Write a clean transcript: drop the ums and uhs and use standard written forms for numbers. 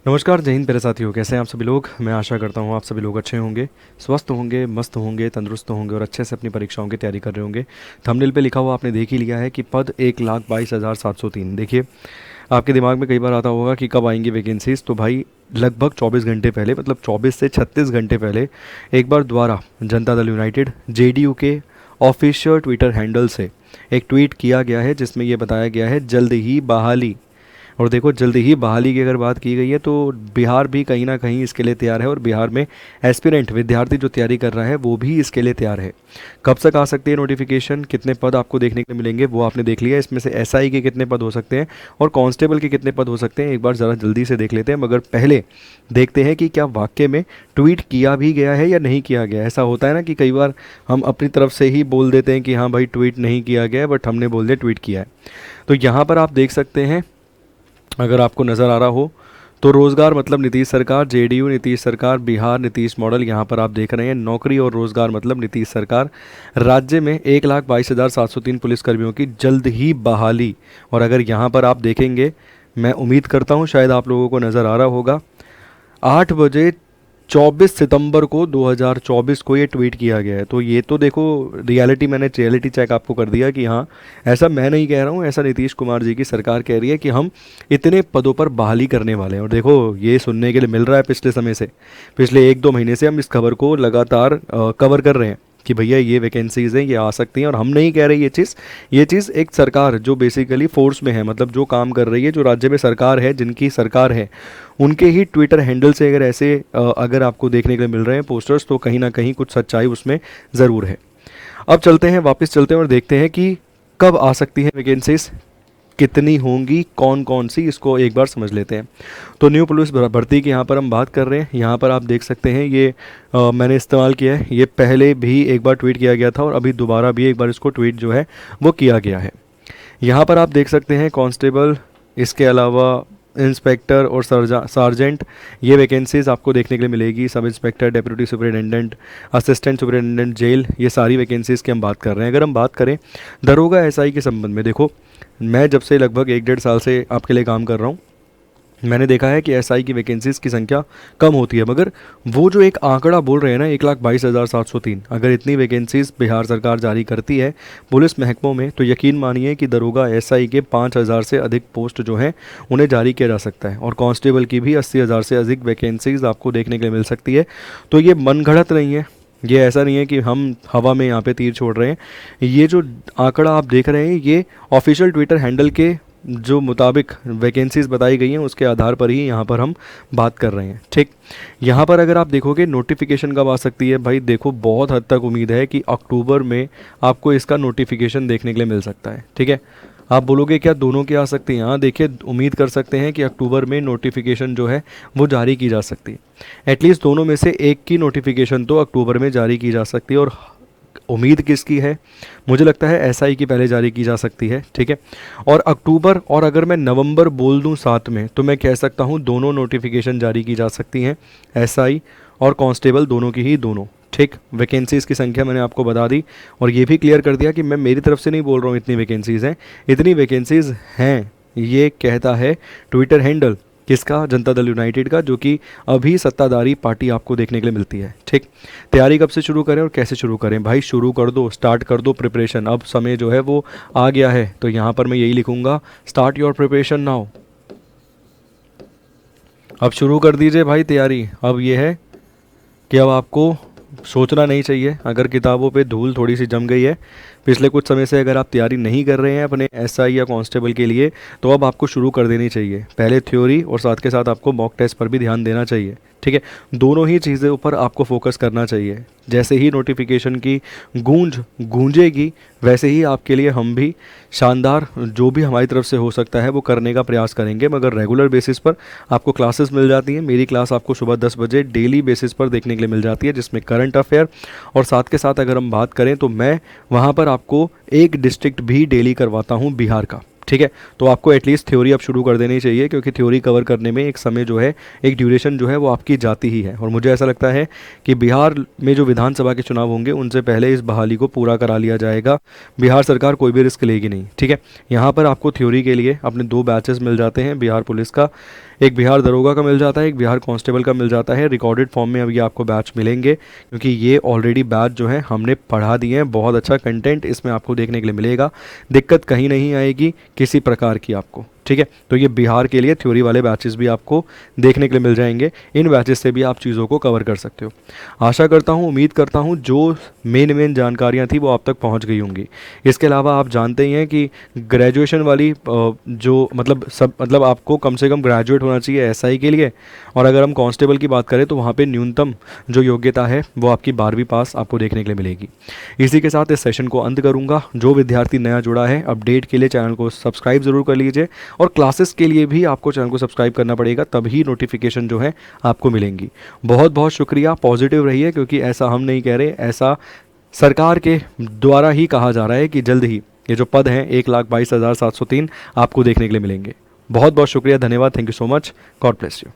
नमस्कार, जय हिंद प्यारे साथियों। कैसे हैं आप सभी लोग। मैं आशा करता हूँ आप सभी लोग अच्छे होंगे, स्वस्थ होंगे, मस्त होंगे, तंदुरुस्त होंगे और अच्छे से अपनी परीक्षाओं की तैयारी कर रहे होंगे। थंबनेल पे लिखा हुआ आपने देख ही लिया है कि पद 1,22,703। देखिए, आपके दिमाग में कई बार आता होगा कि कब आएंगी वैकेंसीज। तो भाई लगभग 24 घंटे पहले, मतलब 24 से 36 घंटे पहले एक बार दोबारा जनता दल यूनाइटेड जेडीयू के ऑफिशियल ट्विटर हैंडल से एक ट्वीट किया गया है, जिसमें ये बताया गया है जल्द ही बहाली। और देखो, जल्दी ही बहाली की अगर बात की गई है तो बिहार भी कहीं ना कहीं इसके लिए तैयार है, और बिहार में एस्पिरेंट विद्यार्थी जो तैयारी कर रहा है वो भी इसके लिए तैयार है। कब तक आ सकती है नोटिफिकेशन, कितने पद आपको देखने को मिलेंगे वो आपने देख लिया। इसमें से एसआई के कितने पद हो सकते हैं और कांस्टेबल के कितने पद हो सकते हैं, एक बार ज़रा जल्दी से देख लेते हैं। मगर पहले देखते हैं कि क्या वाकई में ट्वीट किया भी गया है या नहीं किया गया। ऐसा होता है ना कि कई बार हम अपनी तरफ से ही बोल देते हैं कि हाँ भाई ट्वीट नहीं किया गया है, बट हमने बोल दिया ट्वीट किया है। तो यहाँ पर आप देख सकते हैं, अगर आपको नज़र आ रहा हो तो रोज़गार मतलब नीतीश सरकार, जेडीयू नीतीश सरकार, बिहार नीतीश मॉडल यहाँ पर आप देख रहे हैं। नौकरी और रोज़गार मतलब नीतीश सरकार। राज्य में 1,22,703 पुलिसकर्मियों की जल्द ही बहाली। और अगर यहाँ पर आप देखेंगे, मैं उम्मीद करता हूँ शायद आप लोगों को नज़र आ रहा होगा, 8 बजे 24 सितंबर को 2024 को ये ट्वीट किया गया है। तो ये तो देखो, मैंने रियलिटी चेक आपको कर दिया कि हाँ, ऐसा मैं नहीं कह रहा हूँ, ऐसा नीतीश कुमार जी की सरकार कह रही है कि हम इतने पदों पर बहाली करने वाले हैं। और देखो, ये सुनने के लिए मिल रहा है पिछले समय से, पिछले 1-2 महीने से हम इस खबर को लगातार कवर कर रहे हैं कि भैया ये वैकेंसीज हैं, ये आ सकती हैं। और हम नहीं कह रहे ये चीज़ एक सरकार जो बेसिकली फोर्स में है, मतलब जो काम कर रही है, जो राज्य में सरकार है, जिनकी सरकार है, उनके ही ट्विटर हैंडल से अगर ऐसे अगर आपको देखने के लिए मिल रहे हैं पोस्टर्स, तो कहीं ना कहीं कुछ सच्चाई उसमें ज़रूर है। अब चलते हैं, वापस चलते हैं और देखते हैं कि कब आ सकती है वैकेंसीज, कितनी होंगी, कौन कौन सी, इसको एक बार समझ लेते हैं। तो न्यू पुलिस भर्ती की यहाँ पर हम बात कर रहे हैं। यहाँ पर आप देख सकते हैं ये मैंने इस्तेमाल किया है। ये पहले भी एक बार ट्वीट किया गया था और अभी दोबारा भी एक बार इसको ट्वीट जो है वो किया गया है। यहाँ पर आप देख सकते हैं कांस्टेबल, इसके अलावा इंस्पेक्टर और सार्जेंट, ये वैकेंसीज आपको देखने के लिए मिलेगी। Sub inspector, deputy superintendent, assistant superintendent jail, ये सारी वैकेंसीज़ की हम बात कर रहे हैं। अगर हम बात करें दरोगा एसआई के संबंध में, देखो मैं जब से लगभग 1-1.5 साल से आपके लिए काम कर रहा हूँ, मैंने देखा है कि एसआई की वैकेंसीज़ की संख्या कम होती है। मगर वो जो एक आंकड़ा बोल रहे हैं ना, 1,22,703, अगर इतनी वैकेंसीज़ बिहार सरकार जारी करती है पुलिस महकमों में, तो यकीन मानिए कि दरोगा एसआई के 5,000 से अधिक पोस्ट जो हैं उन्हें जारी किया जा सकता है। और कांस्टेबल की भी 80,000 से अधिक वैकेंसीज़ आपको देखने के लिए मिल सकती है। तो ये मनगढ़ंत नहीं है, ये ऐसा नहीं है कि हम हवा में यहाँ पे तीर छोड़ रहे हैं। ये जो आंकड़ा आप देख रहे हैं, ये ऑफिशियल ट्विटर हैंडल के जो मुताबिक वैकेंसीज़ बताई गई हैं उसके आधार पर ही यहाँ पर हम बात कर रहे हैं। ठीक, यहाँ पर अगर आप देखोगे नोटिफिकेशन कब आ सकती है, भाई देखो बहुत हद तक उम्मीद है कि अक्टूबर में आपको इसका नोटिफिकेशन देखने के लिए मिल सकता है। ठीक है, आप बोलोगे क्या दोनों की आ सकती हैं? हाँ देखिए, उम्मीद कर सकते हैं कि अक्टूबर में नोटिफिकेशन जो है वो जारी की जा सकती है। एटलीस्ट दोनों में से एक की नोटिफिकेशन तो अक्टूबर में जारी की जा सकती है। और उम्मीद किसकी है? मुझे लगता है एसआई की पहले जारी की जा सकती है। ठीक है, और अक्टूबर, और अगर मैं नवंबर बोल दूं साथ में, तो मैं कह सकता हूं दोनों नोटिफिकेशन जारी की जा सकती हैं, एसआई और कांस्टेबल दोनों की ही दोनों। ठीक, वैकेंसीज़ की संख्या मैंने आपको बता दी और ये भी क्लियर कर दिया कि मैं मेरी तरफ से नहीं बोल रहा हूँ इतनी वैकेंसीज़ हैं, इतनी वैकेंसीज़ हैं, ये कहता है ट्विटर हैंडल किसका? जनता दल यूनाइटेड का, जो कि अभी सत्ताधारी पार्टी आपको देखने के लिए मिलती है। ठीक, तैयारी कब से शुरू करें और कैसे शुरू करें? भाई शुरू कर दो, स्टार्ट कर दो प्रिपरेशन। अब समय जो है वो आ गया है, तो यहाँ पर मैं यही लिखूँगा, स्टार्ट योर प्रिपरेशन नाउ। अब शुरू कर दीजिए भाई तैयारी। अब ये है कि अब आपको सोचना नहीं चाहिए। अगर किताबों पे धूल थोड़ी सी जम गई है पिछले कुछ समय से, अगर आप तैयारी नहीं कर रहे हैं अपने एसआई या कांस्टेबल के लिए, तो अब आपको शुरू कर देनी चाहिए। पहले थ्योरी और साथ के साथ आपको मॉक टेस्ट पर भी ध्यान देना चाहिए। ठीक है, दोनों ही चीज़ों पर आपको फोकस करना चाहिए। जैसे ही नोटिफिकेशन की गूंजेगी, वैसे ही आपके लिए हम भी शानदार जो भी हमारी तरफ से हो सकता है वो करने का प्रयास करेंगे। मगर रेगुलर बेसिस पर आपको क्लासेस मिल जाती हैं। मेरी क्लास आपको सुबह 10 बजे डेली बेसिस पर देखने के लिए मिल जाती है, जिसमें करंट अफेयर और साथ के साथ अगर हम बात करें तो मैं वहाँ पर आपको एक डिस्ट्रिक्ट भी डेली करवाता हूँ बिहार का। ठीक है। तो आपको एटलीस्ट थ्योरी अब शुरू कर देनी चाहिए, क्योंकि थ्योरी कवर करने में एक समय जो है, एक ड्यूरेशन जो है वो आपकी जाती ही है। और मुझे ऐसा लगता है कि बिहार में जो विधानसभा के चुनाव होंगे उनसे पहले इस बहाली को पूरा करा लिया जाएगा। बिहार सरकार कोई भी रिस्क लेगी नहीं, ठीक है। यहाँ पर आपको थ्योरी के लिए अपने 2 बैचेस मिल जाते हैं बिहार पुलिस का, एक बिहार दरोगा का मिल जाता है, एक बिहार कांस्टेबल का मिल जाता है। रिकॉर्डेड फॉर्म में अब ये आपको बैच मिलेंगे, क्योंकि ये ऑलरेडी बैच जो है हमने पढ़ा दिए हैं। बहुत अच्छा कंटेंट इसमें आपको देखने के लिए मिलेगा, दिक्कत कहीं नहीं आएगी किसी प्रकार की आपको, ठीक है। तो ये बिहार के लिए थ्योरी वाले बैचेस भी आपको देखने के लिए मिल जाएंगे। इन बैचेस से भी आप चीज़ों को कवर कर सकते हो। आशा करता हूँ, उम्मीद करता हूँ जो मेन जानकारियाँ थी वो आप तक पहुँच गई होंगी। इसके अलावा आप जानते ही हैं कि ग्रेजुएशन वाली जो मतलब आपको कम से कम ग्रेजुएट होना चाहिए एसआई के लिए। और अगर हम कांस्टेबल की बात करें तो वहाँ पे न्यूनतम जो योग्यता है वो आपकी 12वीं पास आपको देखने के लिए मिलेगी। इसी के साथ इस सेशन को अंत करूँगा। जो विद्यार्थी नया जुड़ा है, अपडेट के लिए चैनल को सब्सक्राइब ज़रूर कर लीजिए, और क्लासेस के लिए भी आपको चैनल को सब्सक्राइब करना पड़ेगा, तभी नोटिफिकेशन जो है आपको मिलेंगी। बहुत बहुत शुक्रिया, पॉजिटिव रहिए, क्योंकि ऐसा हम नहीं कह रहे, ऐसा सरकार के द्वारा ही कहा जा रहा है कि जल्द ही ये जो पद हैं 1,22,703 आपको देखने के लिए मिलेंगे। बहुत बहुत शुक्रिया, धन्यवाद, thank you so much, God bless you.